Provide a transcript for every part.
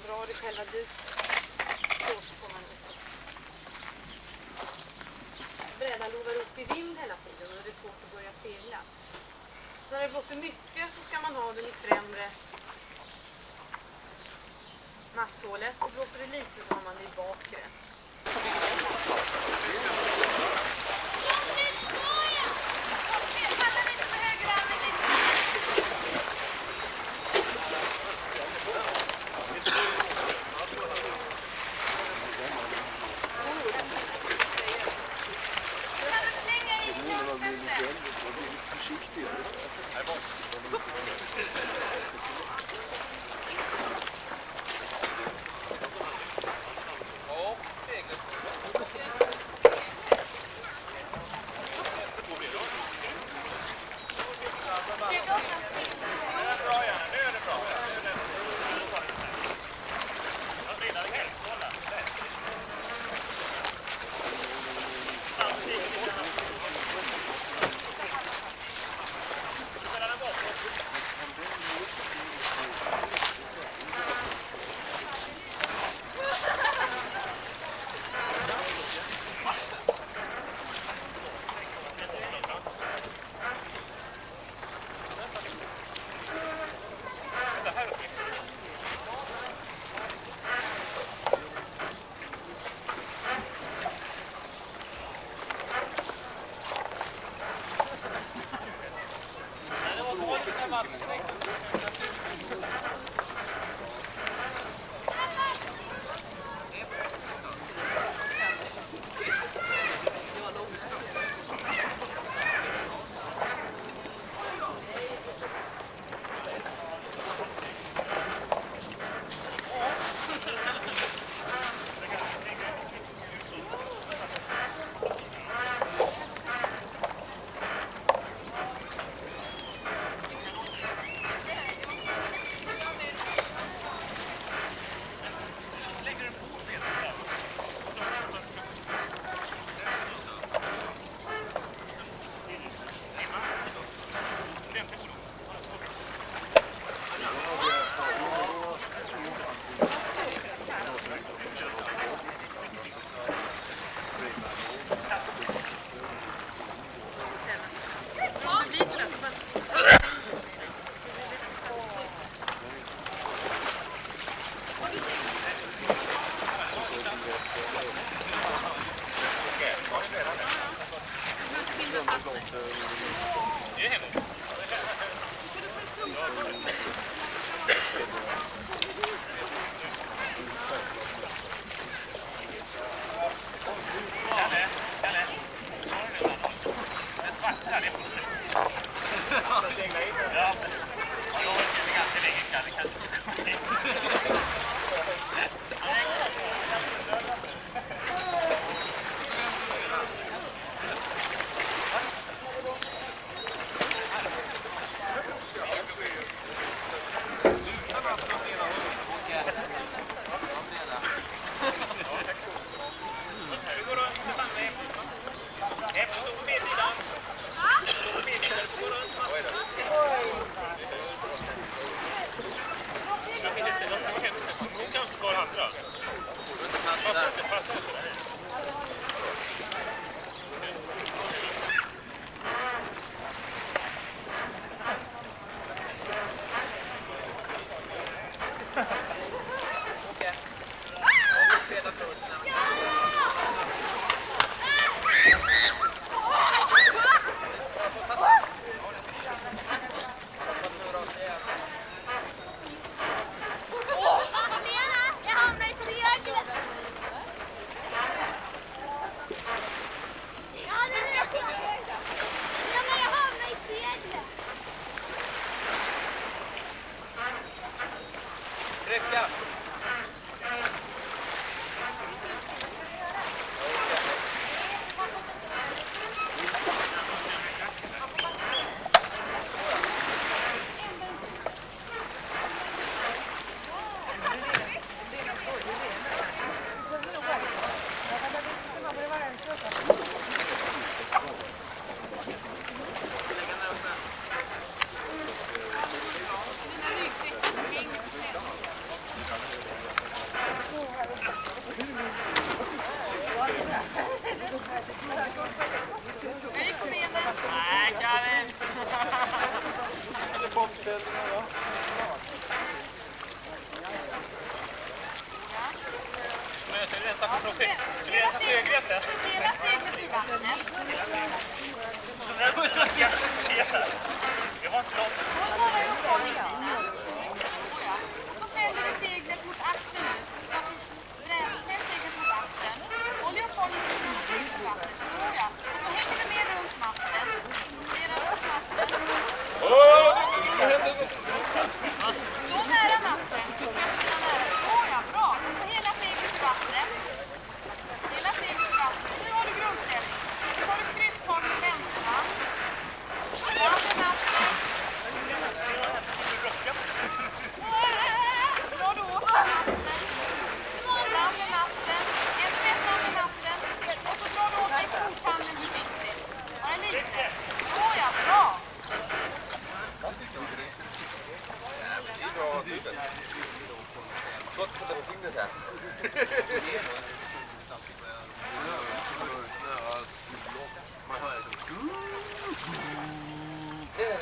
man drar i själva duken så får man upp. Brädan lovar upp i vind hela tiden och det är svårt att börja segla. Så när det blåser mycket så ska man ha den i främre masthålet och blåser det lite så har man det i bakre.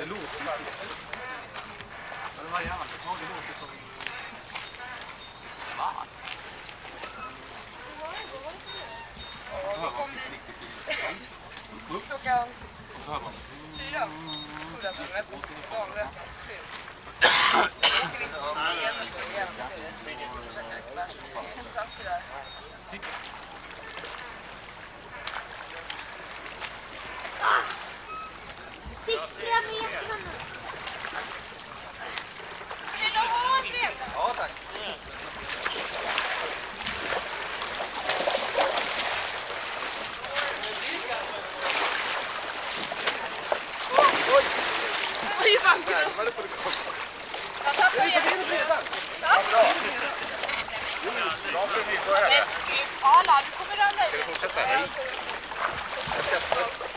låter bara. Men vad gör man? Det låter som... Va? Ja, vi kom dit klockan 4. Skolan på dagen 7. Då åker vi inte på scen igen. Vi käkar bärs. Satt vi där. Sista meterna. Vill du ha det? Ja, tack. Oj, vad kul! Jag tappar jättemycket. Ja, bra. Bra för mig på här. Alla, du kommer ramla i. Ska du fortsätta? Nej.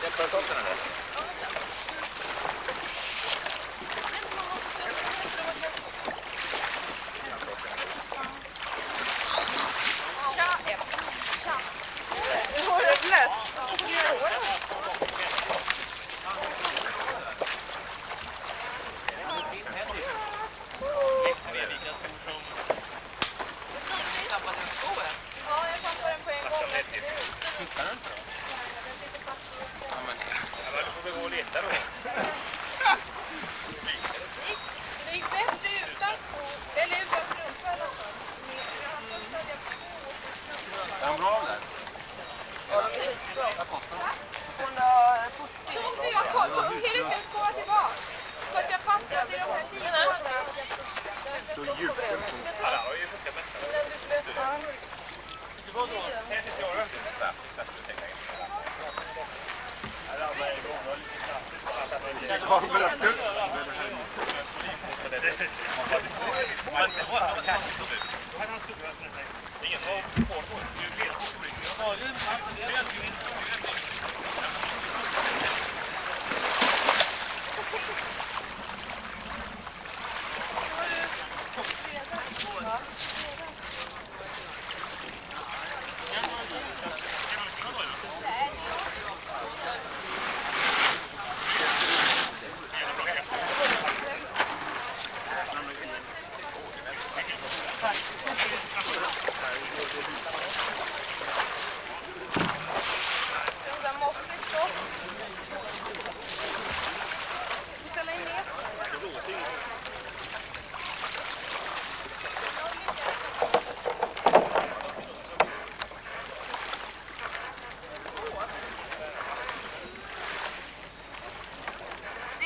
Jag ska ta upp den här. Tja, Emma. Tja. Du har det lätt. Ja, jag tappade den på en gång. Hittar den inte då? Ja, men... Ja, då får vi gå och leta då. Det gick bättre utan skor. Eller utan strumpor i alla fall. Är de bra där? Ja, de är jättebra. Vad kostar de? 240. Tog du? Jag tog hela min skål tillbaka. Fast jag fastnade i de här tiderna. Så djupt. Ja, det var ju för ska bättre. Innan du slutar. Det var då. Det är inte jag rönt det snabbt. Exakt du tänker. Ja, det är igång. Det är lite kraftigt. Ja, men jag skulle...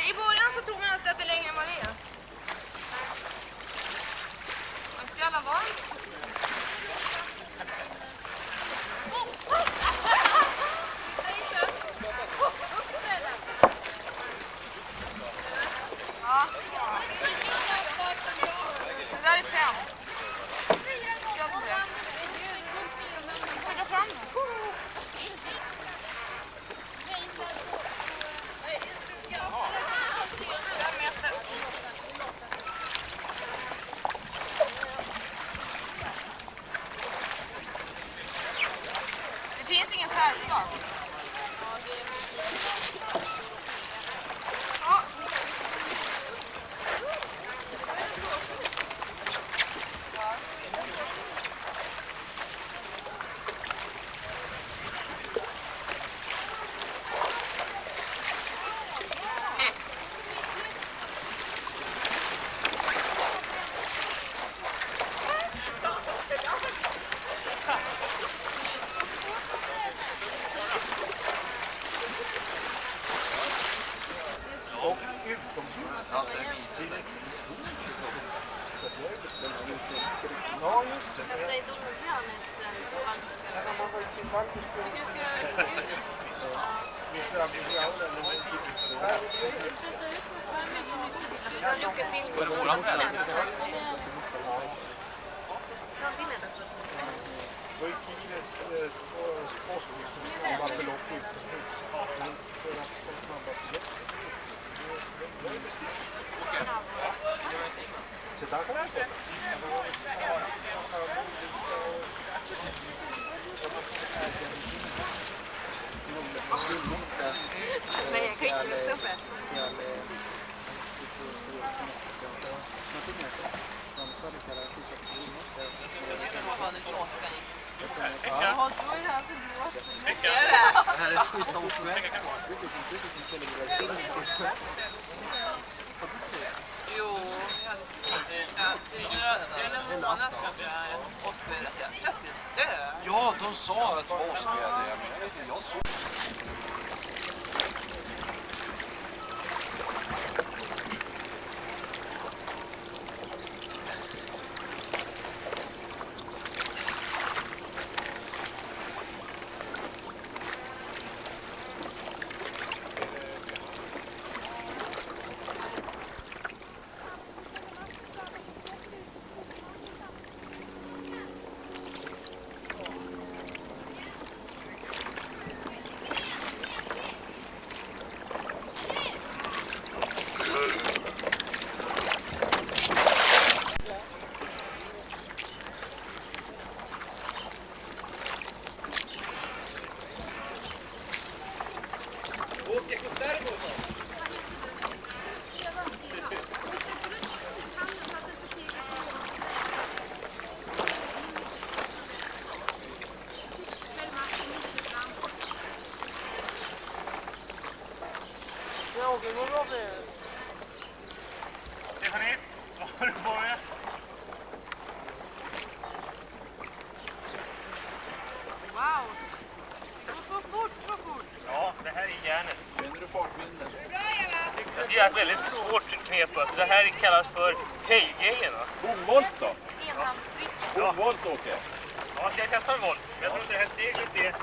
I början så tror man alltid att det är längre än vad det är. Det är inte så jävla varmt. Ja. Det där är 5. Jag tror det. Får jag dra fram den? Det finns ingen färgslag. Ja. Jag säger inte till han Nej, jag kan inte visa upp det. Ja, då är det här så lågt. Det här är schysst om Jo, det är en månad sedan jag åskväder. Jag skulle dö. Ja, de sa att det var åskväder. Jag såg. Stefanie, vad har du på med? Wow. Det går så fort, så fort. Ja, det här är järnet. Känner du fartvinden? Det är ett väldigt svårt knep. Det här kallas för tailgaten. Bomvolt då? Enhandsprick. Bomvolt åker. Ja, jag testar en volt. Men jag tror inte det här steglet är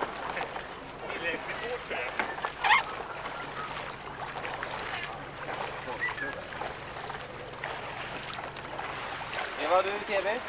tillräckligt svårt för det. Eva, du är i tv?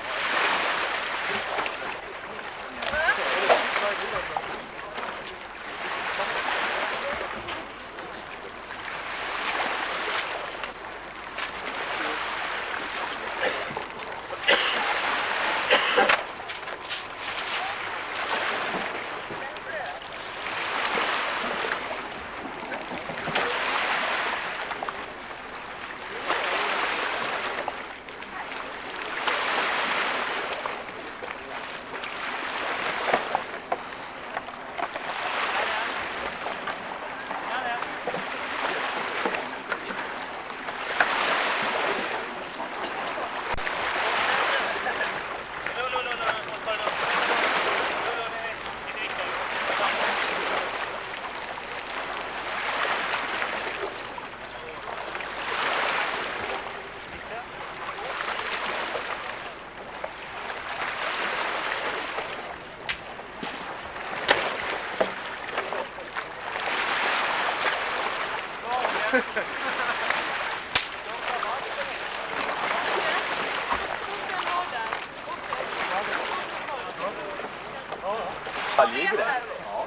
Ja, ligger det? Ja.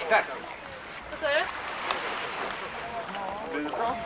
Tack. Vad sa du? Blir det bra?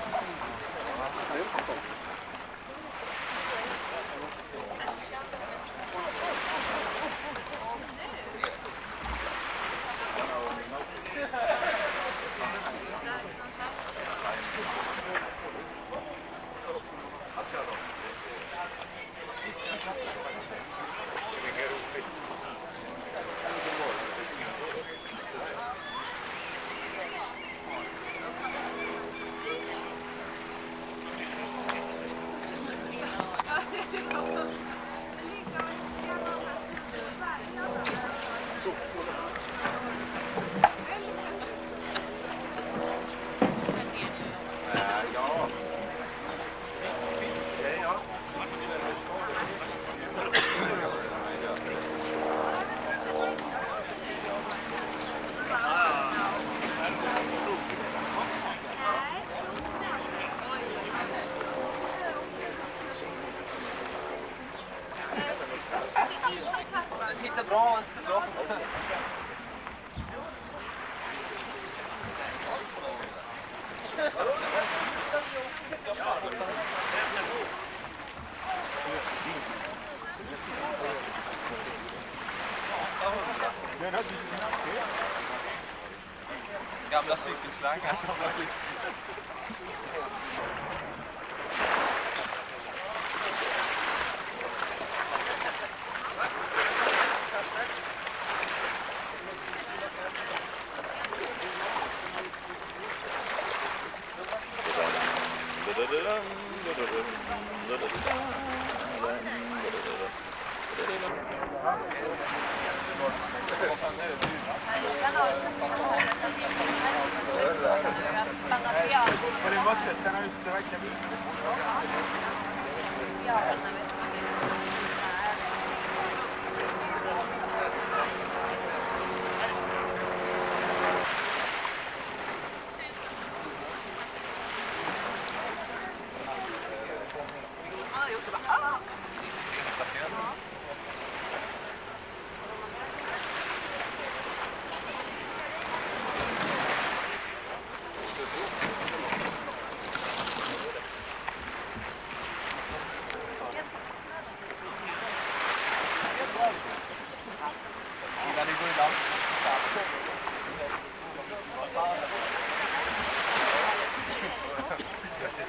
Titta bra, bra. Gamla cykelslangar.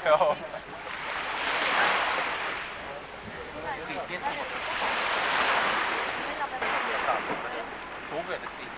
Ja. Tåg väldigt fint.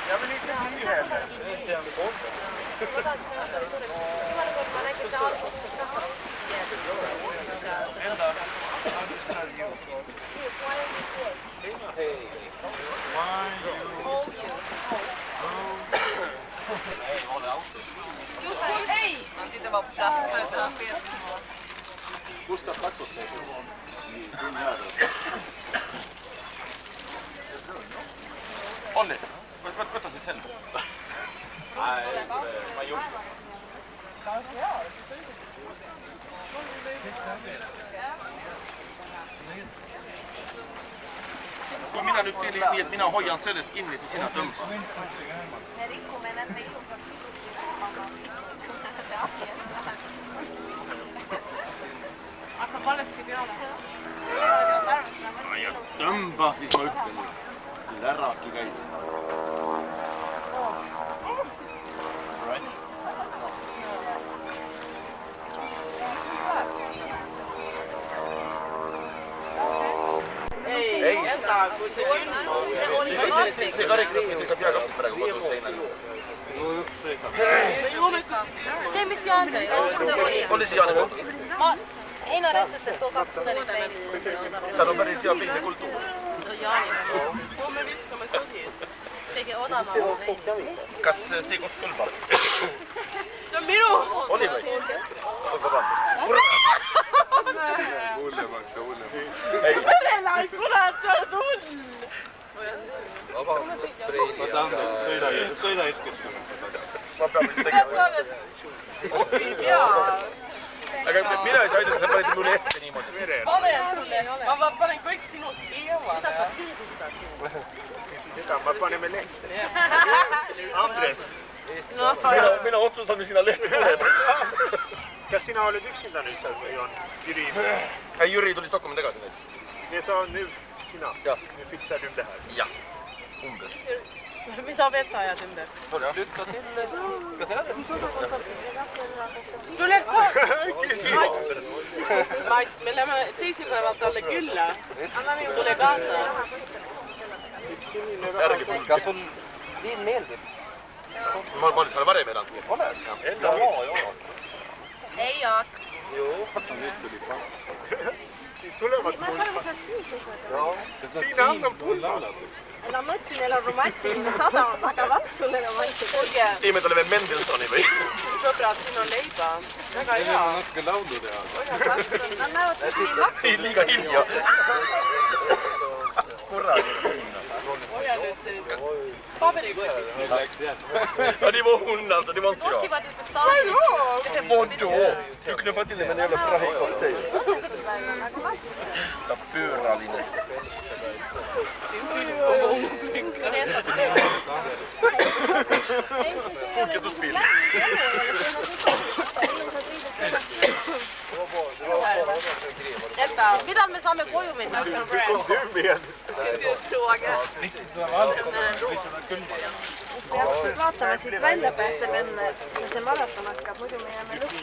Jag vill inte ha det heller. Man tittar bara på flaskorna utan att spela. Gustav Taxosnäs. Olli, vad sig sen? Nej, man gjorde. Kun minä nyt tein niin, että minä hoidan sellaista kiinni, että sinä tömpää. Akka paljonkin peale. Ja tömpää siis mä yhtään. Kyllä raakki käis. Ei, entä kun se on? Se karikriisi, se vielä kaksi päivää, kun tuossa seinällä. Se missä Jaan töi, Olisi Jaani muuta. Einar rättä tuo 2 peiliä. Sano perin sijaan pinne kulttuuri. No Jaani. Kommer viska med sådär. Teke otava peiliä. Kas se kot kulpar. Se on minun! Oli vai? Onko vanha? Hullemaks ja hullemaks. Ei. Perelai, kurat, sä oot hull! Võta andes, sõida iskeskama seda. Ma pean vist tegema. Ei pea! Aga mina ei saa aidata, sa panid mulle ette niimoodi. Panen sulle, ma panen kõik sinust eemale. Seda me paneme lehte. Andrest. No, Minä otsustan, niin sinä lehti tulee. Kas sina oled üksinda nüüd seal või on Jüri? Ei, Jüri tuli Stockholmi tagasi nüüd. Ja sa on nüüd sina? Jah. Nüüd fixad ümber? Jah, umbes. Mitä vetäjät ympäri? Lytta till... Ska säga det? Tule Kysi! Mait, me lähme teisipäeval talle külla. Tule kaasa. Järgi. Kas sul viin meeldib? Ma olin seal varem elanud. Oled? Joo. Ei Jaak. Joo. Nüüd tuli pass. Tulevad pulma. Siinä annan pulma. No mõtlesin, meil on romantiline sadam, aga vast sulle romantiline. Kuulge, Tiime tulime Mendelsoni või? sõbrad, siin on leiba. Väga hea. Natuke laulu teha. Nad näevad nii maksu. Ei, liiga hilja. Kuradi. Hoia nüüd see paberikotti. Nüüd läks jah. Ja niin hunnalta, niin monta joo. Otsivad just staadi. Monta. Du knuffar till med en jävla prahikocktail. Så pyrrallinen. Suketuspilli. Että Millal me saame koju minna? Kom du med? kysymysfråga. Vaatame siit välja pääseb enne, kui see maraton hakkab, muidu me jääme lõppu.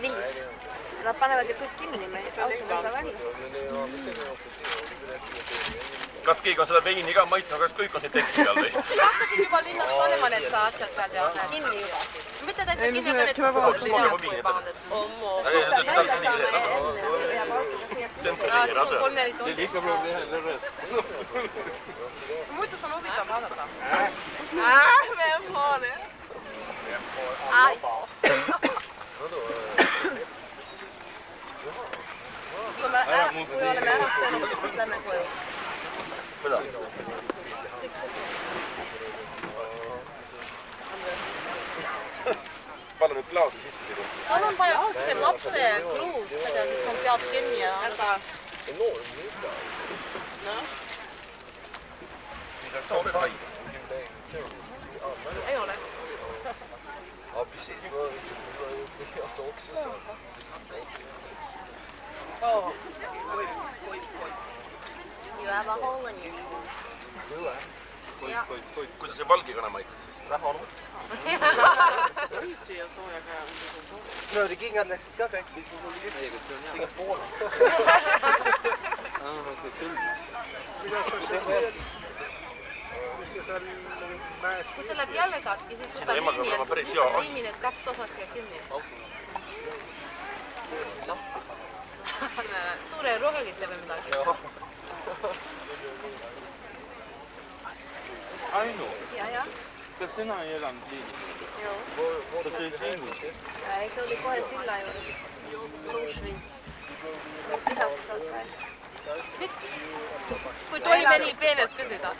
5. Nad panevad ju kõik kinni, me auto ei saa välja. Kas keegi on seda veini ka maitnud, kas kõik on siin tekki peal või? Hakkasid juba linnas panema need asjad peal ja kinni juba. Mitte täitsa kinni, aga need Smaker ei pandud. Välja saame Tsentrerade. Det är lika bra det här röst. Muidu on huvitav vaadata. Vem har det? Ai. Kui oleme ära söönud, siis lähme koju. Mida? Palju nüüd klaasi sisse sidu? Tal on vaja see lapse kruus, seda, mis on pead kinni ja Enorm middag. Sa oled haige. Ei ole. Ja, precis. Jag sa också så. Oh. you have a hole in your shoe. Ja. Kuidas see valgikana maitses siis? Raha on võtta. Riisi ja soojaga. No det kingad läksid ka kõik, mis mul oli just. Tegid poole. Kuidas sa mäes. kui see läheb jälle katki, siis Siin on emal peab olema päris hea. liimi need 2 osad siia kinni. Suure rohelise või midagi. Ainu, Ja. kas sina ei elanud liinis? Joo. Kas see oli Siimnis? Ei, se oli kohe silla juures. Ruusviin. Lisaks sealt veel. Miks? Kui tohime nii peenelt küsida.